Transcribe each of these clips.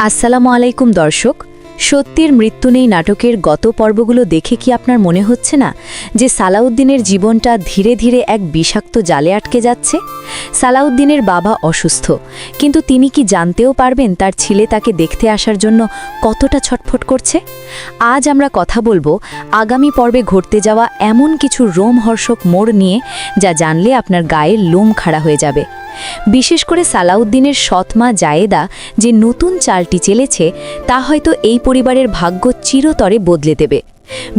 আসসালামু আলাইকুম দর্শক। সত্যের মৃত্যু নেই নাটকের গত পর্বগুলো দেখে কি আপনার মনে হচ্ছে না যে সালাউদ্দিনের জীবনটা ধীরে ধীরে এক বিষাক্ত জালে আটকে যাচ্ছে? সালাউদ্দিনের বাবা অসুস্থ, কিন্তু তিনি কি জানতেও পারবেন তার ছেলে তাকে দেখতে আসার জন্য কতটা ছটফট করছে? আজ আমরা কথা বলবো আগামী পর্বে ঘটতে যাওয়া এমন কিছু রোমহর্ষক মোড় নিয়ে, যা জানলে আপনার গায়ের লোম খাড়া হয়ে যাবে। বিশেষ করে সালাউদ্দিনের সৎমা জায়েদা যে নতুন চালটি চেলেছে, তা হয়তো এই পরিবারের ভাগ্য চিরতরে বদলে দেবে।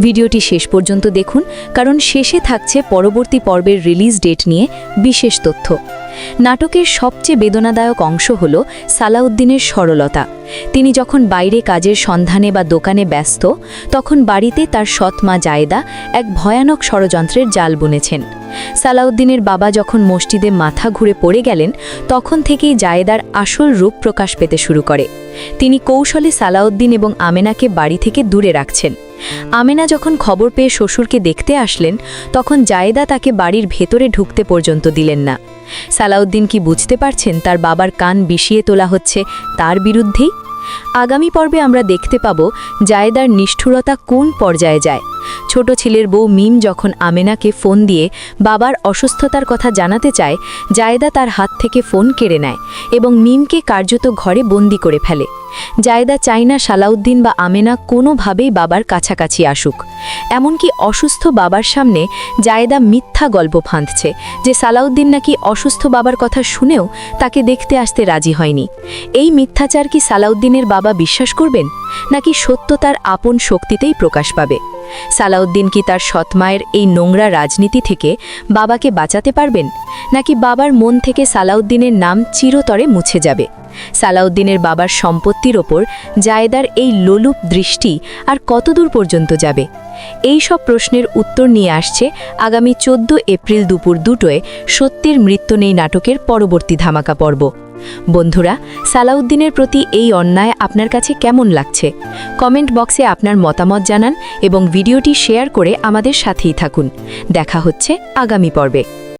ভিডিওটি শেষ পর্যন্ত দেখুন, কারণ শেষে থাকছে পরবর্তী পর্বের রিলিজ ডেট নিয়ে বিশেষ তথ্য। নাটকের সবচেয়ে বেদনাদায়ক অংশ হল সালাউদ্দিনের সরলতা। তিনি যখন বাইরে কাজের সন্ধানে বা দোকানে ব্যস্ত, তখন বাড়িতে তার সৎমা জায়েদা এক ভয়ানক ষড়যন্ত্রের জাল বুনেছেন। সালাউদ্দিনের বাবা যখন মসজিদে মাথা ঘুরে পড়ে গেলেন, তখন থেকেই জায়েদার আসল রূপ প্রকাশ পেতে শুরু করে। তিনি কৌশলে সালাউদ্দিন এবং আমেনাকে বাড়ি থেকে দূরে রাখছেন। আমেনা যখন খবর পেয়ে শ্বশুরকে দেখতে আসলেন, তখন জায়েদা তাকে বাড়ির ভেতরে ঢুকতে পর্যন্ত দিলেন না। সালাউদ্দিন কি বুঝতে পারছেন তার বাবার কান বিষিয়ে তোলা হচ্ছে তার বিরুদ্ধেই? আগামী পর্বে আমরা দেখতে পাব জায়েদার নিষ্ঠুরতা কোন পর্যায়ে যায়। ছোট ছেলের বউ মিম যখন আমেনাকে ফোন দিয়ে বাবার অসুস্থতার কথা জানাতে চায়, জায়েদা তার হাত থেকে ফোন কেড়ে নেয় এবং মিমকে কার্যত ঘরে বন্দি করে ফেলে। জায়েদা চায় না সালাউদ্দিন বা আমেনা কোনোভাবেই বাবার কাছাকাছি আসুক। এমনকি অসুস্থ বাবার সামনে জায়েদা মিথ্যা গল্প ফাঁদছে যে সালাউদ্দিন নাকি অসুস্থ বাবার কথা শুনেও তাকে দেখতে আসতে রাজি হয়নি। এই মিথ্যাচার কি সালাউদ্দিনের বাবা বিশ্বাস করবেন, নাকি সত্য তার আপন শক্তিতেই প্রকাশ পাবে? সালাউদ্দিন কি তার সৎমায়ের এই নোংরা রাজনীতি থেকে বাবাকে বাঁচাতে পারবেন, নাকি বাবার মন থেকে সালাউদ্দিনের নাম চিরতরে মুছে যাবে? সালাউদ্দিনের বাবার সম্পত্তির ওপর জায়েদার এই লোলুপ দৃষ্টি আর কতদূর পর্যন্ত যাবে? এই সব প্রশ্নের উত্তর নিয়ে আসছে আগামী 14 এপ্রিল দুপুর 2টায় সত্যের মৃত্যু নেই নাটকের পরবর্তী ধামাকা পর্ব। বন্ধুরা, সালাউদ্দিনের প্রতি এই অন্যায় আপনার কাছে কেমন লাগছে? কমেন্ট বক্সে আপনার মতামত জানান এবং ভিডিওটি শেয়ার করে আমাদের সাথেই থাকুন। দেখা হচ্ছে আগামী পর্বে।